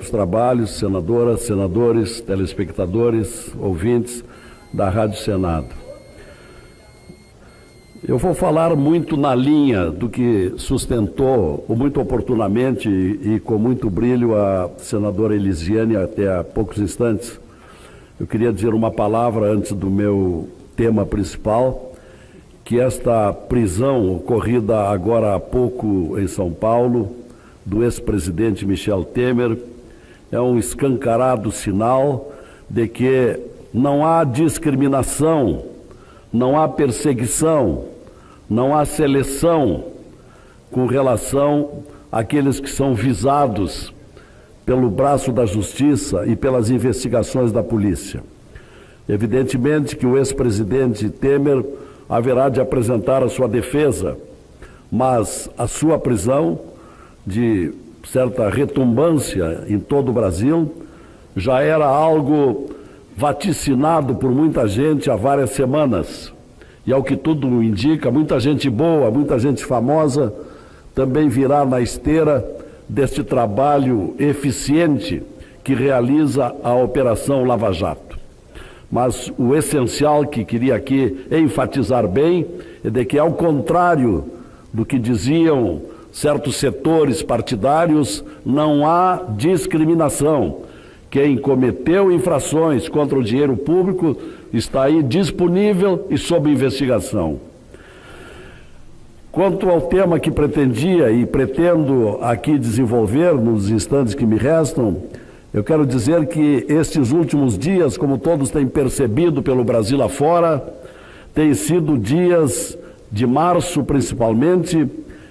Os trabalhos, senadoras, senadores, telespectadores, ouvintes da Rádio Senado. Eu vou falar muito na linha do que sustentou, muito oportunamente e com muito brilho, a senadora Elisiane até há poucos instantes. Eu queria dizer uma palavra antes do meu tema principal, que esta prisão ocorrida agora há pouco em São Paulo, do ex-presidente Michel Temer, é um escancarado sinal de que não há discriminação, não há perseguição, não há seleção com relação àqueles que são visados pelo braço da justiça e pelas investigações da polícia. Evidentemente que o ex-presidente Temer haverá de apresentar a sua defesa, mas a sua prisão, de certa retumbância em todo o Brasil, já era algo vaticinado por muita gente há várias semanas. E ao que tudo indica, muita gente boa, muita gente famosa também virá na esteira deste trabalho eficiente que realiza a Operação Lava Jato. Mas o essencial que queria aqui enfatizar bem é de que, ao contrário do que diziam certos setores partidários, não há discriminação. Quem cometeu infrações contra o dinheiro público está aí disponível e sob investigação. Quanto ao tema que pretendia e pretendo aqui desenvolver nos instantes que me restam, eu quero dizer que estes últimos dias, como todos têm percebido pelo Brasil afora, têm sido dias de março principalmente,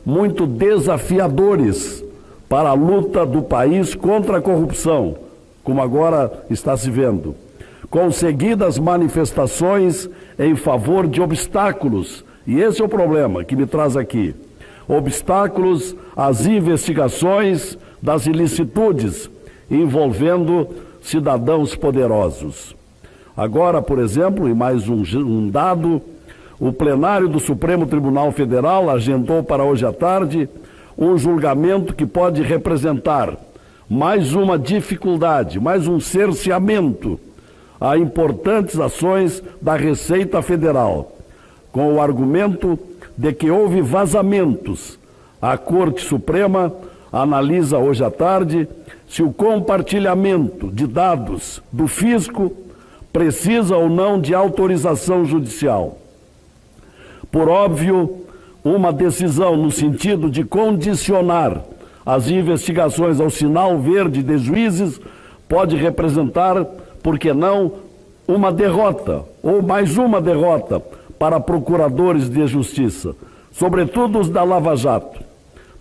muito desafiadores para a luta do país contra a corrupção, como agora está se vendo, com seguidas manifestações em favor de obstáculos, e esse é o problema que me traz aqui, obstáculos às investigações das ilicitudes envolvendo cidadãos poderosos. Agora, por exemplo, e mais um dado, o plenário do Supremo Tribunal Federal agendou para hoje à tarde um julgamento que pode representar mais uma dificuldade, mais um cerceamento a importantes ações da Receita Federal, com o argumento de que houve vazamentos. A Corte Suprema analisa hoje à tarde se o compartilhamento de dados do fisco precisa ou não de autorização judicial. Por óbvio, uma decisão no sentido de condicionar as investigações ao sinal verde de juízes pode representar, por que não, uma derrota, ou mais uma derrota, para procuradores de justiça, sobretudo os da Lava Jato.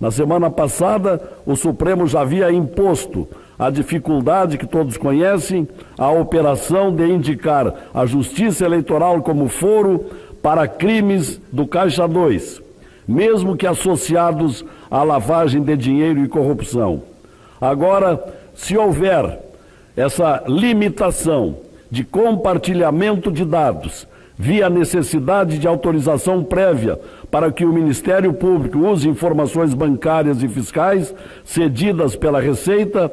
Na semana passada, o Supremo já havia imposto a dificuldade que todos conhecem, a operação de indicar a Justiça Eleitoral como foro para crimes do Caixa 2, mesmo que associados à lavagem de dinheiro e corrupção. Agora, se houver essa limitação de compartilhamento de dados via necessidade de autorização prévia para que o Ministério Público use informações bancárias e fiscais cedidas pela Receita,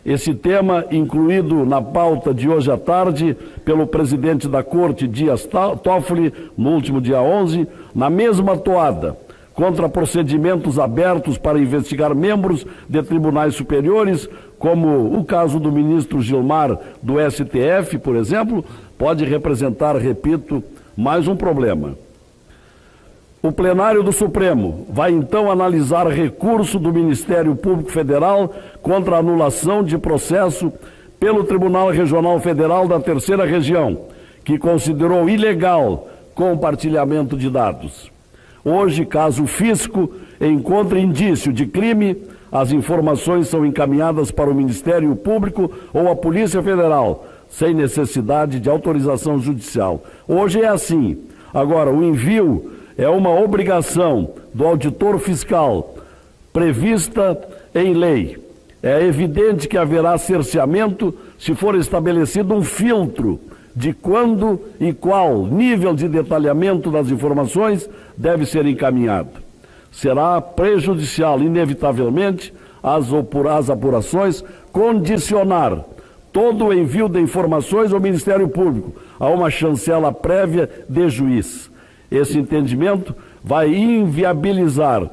esse tema, incluído na pauta de hoje à tarde pelo presidente da Corte, Dias Toffoli, no último dia 11, na mesma toada, contra procedimentos abertos para investigar membros de tribunais superiores, como o caso do ministro Gilmar do STF, por exemplo, pode representar, repito, mais um problema. O plenário do Supremo vai então analisar recurso do Ministério Público Federal contra a anulação de processo pelo Tribunal Regional Federal da Terceira Região, que considerou ilegal compartilhamento de dados. Hoje, caso o fisco encontre indício de crime, as informações são encaminhadas para o Ministério Público ou a Polícia Federal, sem necessidade de autorização judicial. Hoje é assim. Agora, o envio é uma obrigação do auditor fiscal prevista em lei. É evidente que haverá cerceamento se for estabelecido um filtro de quando e qual nível de detalhamento das informações deve ser encaminhado. Será prejudicial, inevitavelmente, às apurações, condicionar todo o envio de informações ao Ministério Público a uma chancela prévia de juiz. Esse entendimento vai inviabilizar,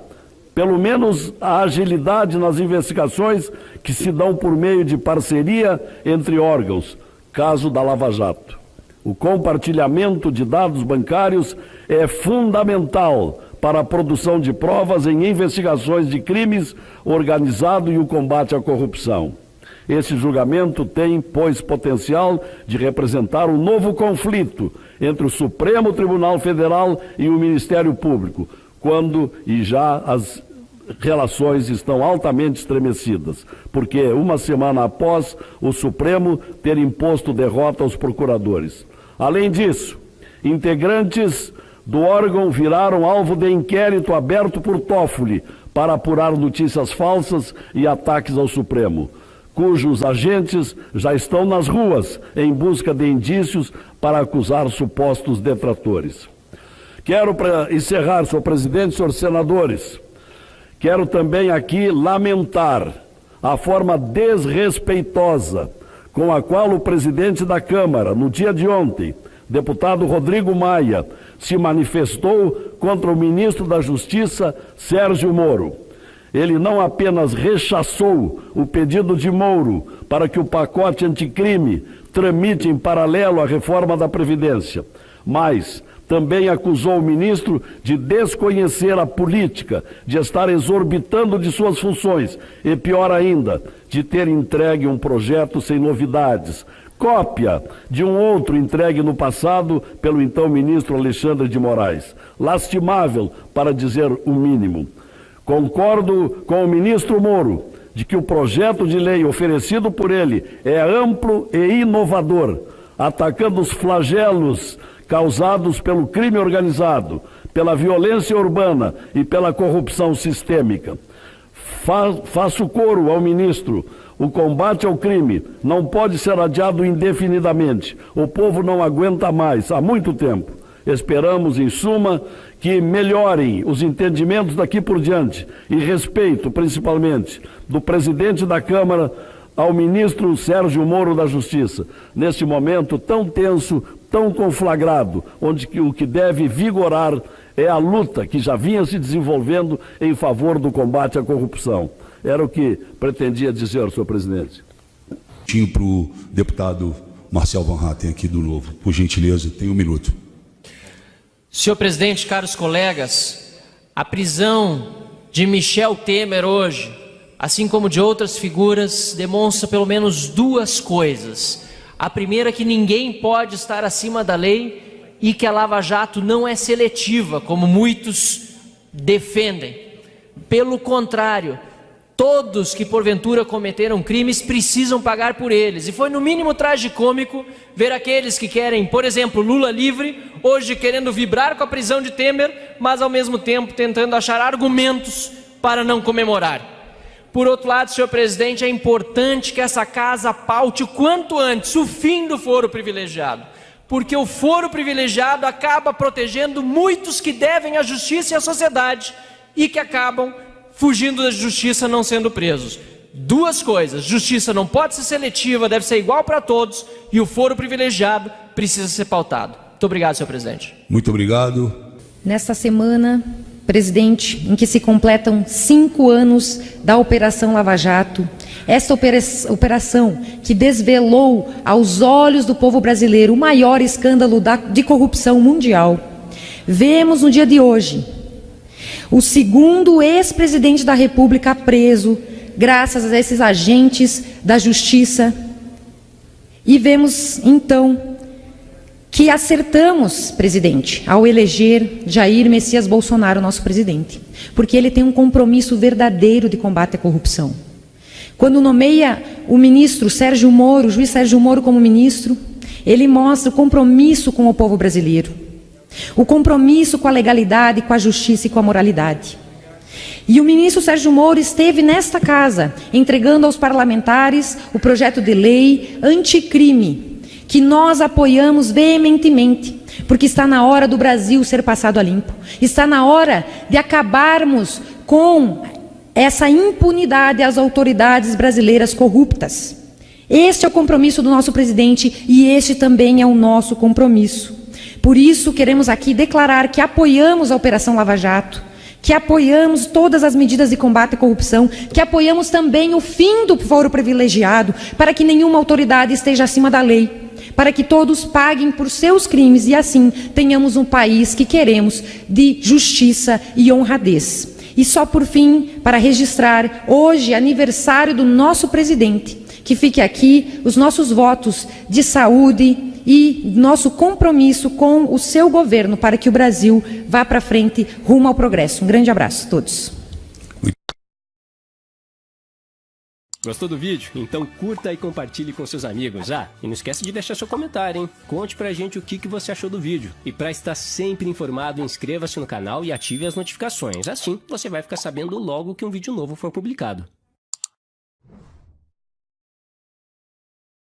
pelo menos, a agilidade nas investigações que se dão por meio de parceria entre órgãos, caso da Lava Jato. O compartilhamento de dados bancários é fundamental para a produção de provas em investigações de crimes organizados e o combate à corrupção. Esse julgamento tem, pois, potencial de representar um novo conflito entre o Supremo Tribunal Federal e o Ministério Público, quando e já as relações estão altamente estremecidas, porque uma semana após o Supremo ter imposto derrota aos procuradores. Além disso, integrantes do órgão viraram alvo de inquérito aberto por Toffoli para apurar notícias falsas e ataques ao Supremo, cujos agentes já estão nas ruas em busca de indícios para acusar supostos detratores. Quero, para encerrar, senhor presidente, senhores senadores, quero também aqui lamentar a forma desrespeitosa com a qual o presidente da Câmara, no dia de ontem, deputado Rodrigo Maia, se manifestou contra o ministro da Justiça, Sérgio Moro. Ele não apenas rechaçou o pedido de Moro para que o pacote anticrime tramite em paralelo à reforma da Previdência, mas também acusou o ministro de desconhecer a política, de estar exorbitando de suas funções e, pior ainda, de ter entregue um projeto sem novidades, cópia de um outro entregue no passado pelo então ministro Alexandre de Moraes. Lastimável, para dizer o mínimo. Concordo com o ministro Moro de que o projeto de lei oferecido por ele é amplo e inovador, atacando os flagelos causados pelo crime organizado, pela violência urbana e pela corrupção sistêmica. Faço coro ao ministro. O combate ao crime não pode ser adiado indefinidamente. O povo não aguenta mais, há muito tempo. Esperamos, em suma, que melhorem os entendimentos daqui por diante e respeito, principalmente, do presidente da Câmara ao ministro Sérgio Moro da Justiça, neste momento tão tenso, tão conflagrado, onde o que deve vigorar é a luta que já vinha se desenvolvendo em favor do combate à corrupção. Era o que pretendia dizer, senhor presidente. Para o deputado Marcel Van Hatten, aqui do Novo. Por gentileza, tem um minuto. Senhor presidente, caros colegas, a prisão de Michel Temer hoje, assim como de outras figuras, demonstra pelo menos duas coisas. A primeira é que ninguém pode estar acima da lei e que a Lava Jato não é seletiva, como muitos defendem. Pelo contrário, todos que porventura cometeram crimes precisam pagar por eles. E foi no mínimo tragicômico ver aqueles que querem, por exemplo, Lula livre, hoje querendo vibrar com a prisão de Temer, mas ao mesmo tempo tentando achar argumentos para não comemorar. Por outro lado, senhor presidente, é importante que essa casa paute o quanto antes o fim do foro privilegiado, porque o foro privilegiado acaba protegendo muitos que devem à justiça e à sociedade e que acabam fugindo da justiça, não sendo presos. Duas coisas: justiça não pode ser seletiva, deve ser igual para todos, e o foro privilegiado precisa ser pautado. Muito obrigado, senhor presidente. Muito obrigado. Nesta semana, presidente, em que se completam 5 anos da Operação Lava Jato, esta operação que desvelou aos olhos do povo brasileiro o maior escândalo de corrupção mundial, vemos no dia de hoje o segundo ex-presidente da República preso, graças a esses agentes da Justiça. E vemos, então, que acertamos, presidente, ao eleger Jair Messias Bolsonaro, nosso presidente, porque ele tem um compromisso verdadeiro de combate à corrupção. Quando nomeia o ministro Sérgio Moro, o juiz Sérgio Moro como ministro, ele mostra o compromisso com o povo brasileiro, o compromisso com a legalidade, com a justiça e com a moralidade. E o ministro Sérgio Moro esteve nesta casa, entregando aos parlamentares o projeto de lei anticrime, que nós apoiamos veementemente, porque está na hora do Brasil ser passado a limpo. Está na hora de acabarmos com essa impunidade às autoridades brasileiras corruptas. Este é o compromisso do nosso presidente e este também é o nosso compromisso. Por isso, queremos aqui declarar que apoiamos a Operação Lava Jato, que apoiamos todas as medidas de combate à corrupção, que apoiamos também o fim do foro privilegiado, para que nenhuma autoridade esteja acima da lei, para que todos paguem por seus crimes e assim tenhamos um país que queremos de justiça e honradez. E só por fim, para registrar hoje aniversário do nosso presidente, que fique aqui os nossos votos de saúde e nosso compromisso com o seu governo para que o Brasil vá para frente rumo ao progresso. Um grande abraço a todos. Gostou do vídeo? Então curta e compartilhe com seus amigos. E não esquece de deixar seu comentário, hein? Conte pra gente o que você achou do vídeo. E para estar sempre informado, inscreva-se no canal e ative as notificações. Assim, você vai ficar sabendo logo que um vídeo novo for publicado.